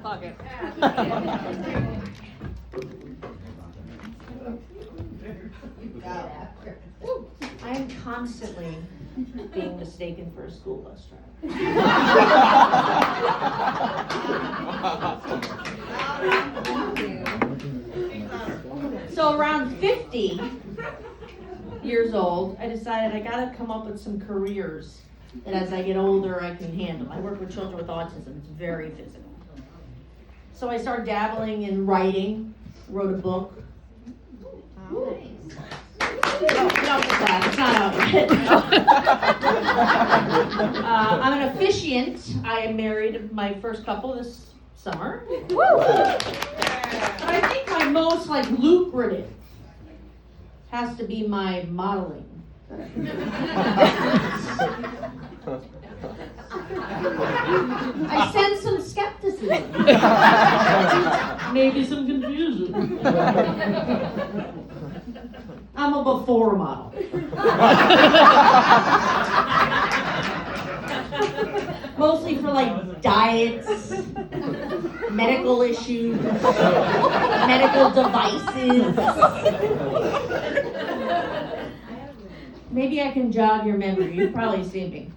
Pocket. I'm constantly being mistaken for a school bus driver. So around 50 years old, I decided I gotta come up with some careers that as I get older I can handle. I work with children with autism, it's very physical. So I started dabbling in writing, wrote a book. No, it's not out yet. I'm an officiant. I am married my first couple this summer. But I think my most lucrative has to be my modeling. I sense some skepticism. Maybe some confusion. I'm a before model. Mostly for diets, medical issues, medical devices. Maybe I can jog your memory. You've probably seen me.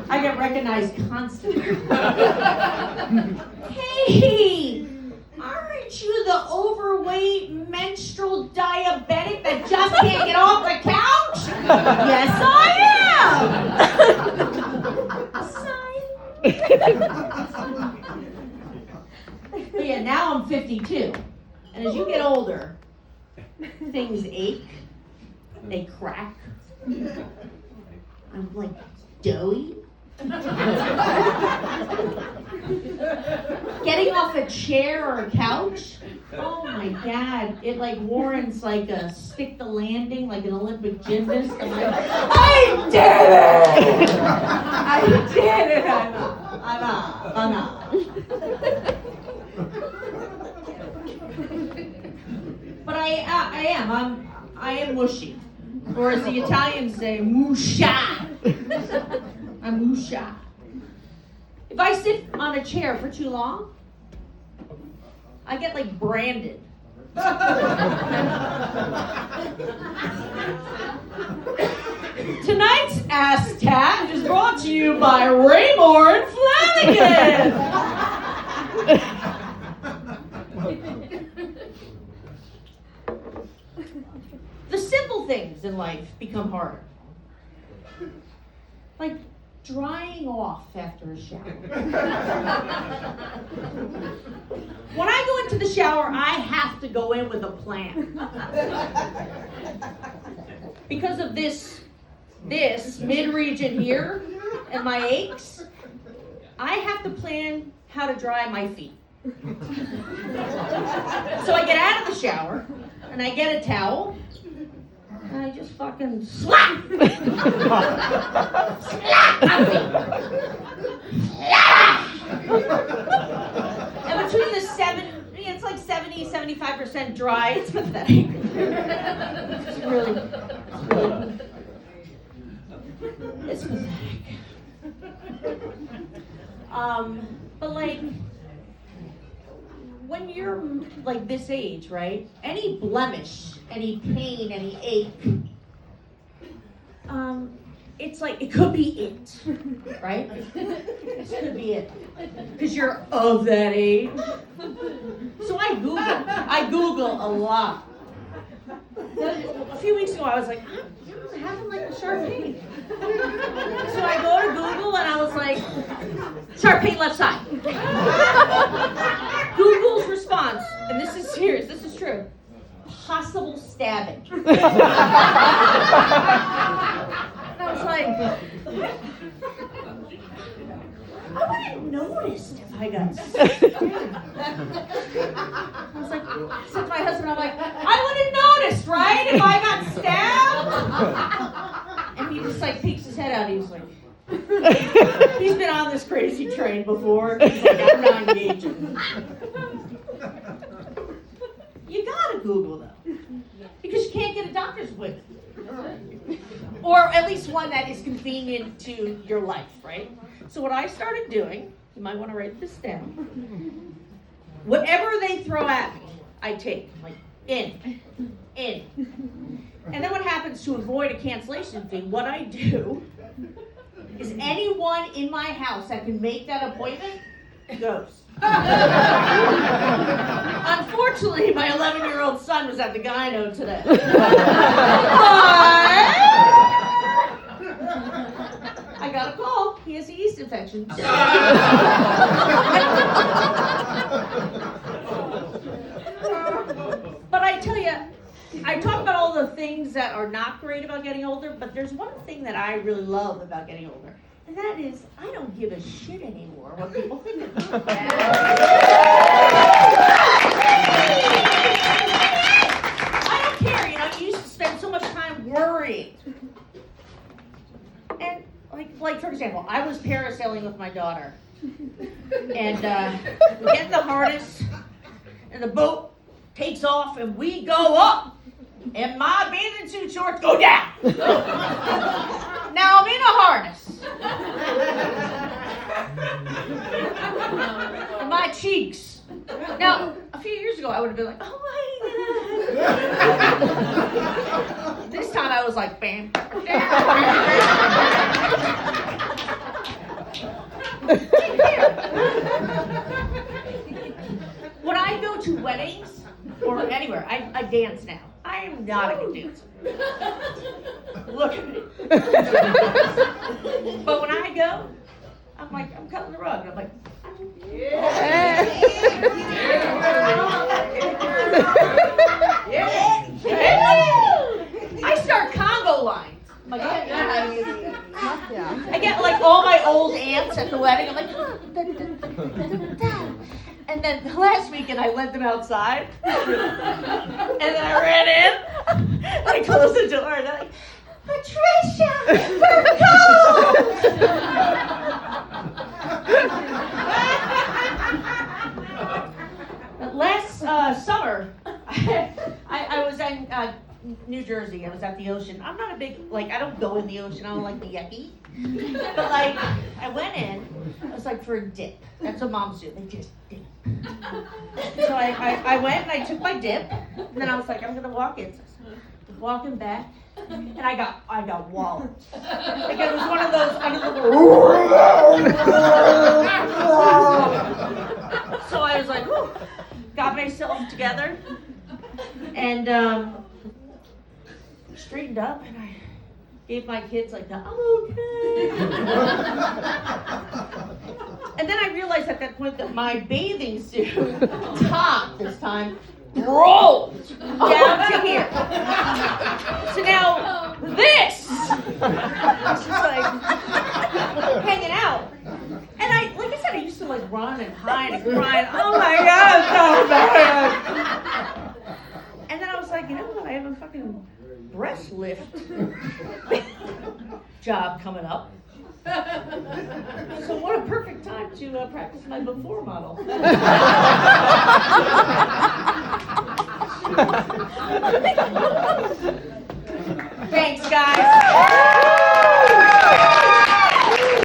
I get recognized constantly. Hey, aren't you the overweight menstrual diabetic that just can't get off the couch? Yes, I am. But yeah, now I'm 52, and as you get older, things ache, they crack. I'm doughy. Getting off a chair or a couch, oh my God, it warrants a stick the landing, like an Olympic gymnast. I'm I did it! I did it! I'm up. But I am mushy. Or as the Italians say, musha. I'm musha. If I sit on a chair for too long, I get branded. Tonight's Ass Tat is brought to you by Raymore and Flanagan. The simple things in life become harder. Like drying off after a shower. When I go into the shower, I have to go in with a plan. Because of this mid-region here and my aches, I have to plan how to dry my feet. So I get out of the shower and I get a towel. And I just fucking slap! And between the it's 70-75% dry. It's pathetic. It's pathetic. But when you're this age, right? Any blemish, any pain, any ache, it's it could be it, right? This could be it. Because you're of that age. So I Google a lot. A few weeks ago I was I'm having a sharp pain. So I go to Google and I was sharp pain left side. Google's response, and this is serious, this is true, possible stabbing. And I was I would have noticed if I got stabbed. I said to my husband, I would have noticed, right, if I got stabbed? And he just peeks his head out, he was he's been on this crazy train before, he's I'm not engaging. You gotta Google though, because you can't get a doctor's appointment. Or at least one that is convenient to your life, right? So what I started doing, you might want to write this down. Whatever they throw at me, I take, like, in. And then what happens to avoid a cancellation fee, what I do is anyone in my house that can make that appointment goes. Unfortunately, my 11-year-old son was at the gyno today. But I got a call. He has a yeast infection. But I tell you, I talk about all the things that are not great about getting older, but there's one thing that I really love about getting older, and that is I don't give a shit anymore what people think of me. I don't care, you used to spend so much time worrying. And like for example, I was parasailing with my daughter, and we get in the harness, and the boat takes off, and we go up, and my bathing suit shorts go down. Now I'm in a harness, and my cheeks. Now, a few years ago, I would have been like, oh my God. This time I was like, bam. When I go to weddings or anywhere, I dance now. I am not a good dancer. Look at me. But when I go, I'm like, I'm cutting the rug. I'm like, I start Congo lines. I'm like, I get like all my old aunts at the wedding. I'm like, and then last weekend I let them outside, and then I ran in, and I closed the door, and they're like, Patricia, we're cold! Last summer, I was in New Jersey. I was at the ocean. I'm not a big, I don't go in the ocean. I don't like the yucky. But I went in. It was for a dip. That's what moms do. They just dip. So I went and I took my dip. And then I was like, I'm gonna walk in. So I was walking back, and I got walloped. It was one of those. So I was like, whew, got myself together, and straightened up, and I gave my kids the I'm okay. And then I realized at that point that my bathing suit top this time rolled down to here. So now this is hanging out. And I said, I used to run and hide and cry. Oh my God, it's so bad. And then I was like, you know what? I have a fucking breast lift job coming up. So what a perfect time to practice my before model. Thanks, guys.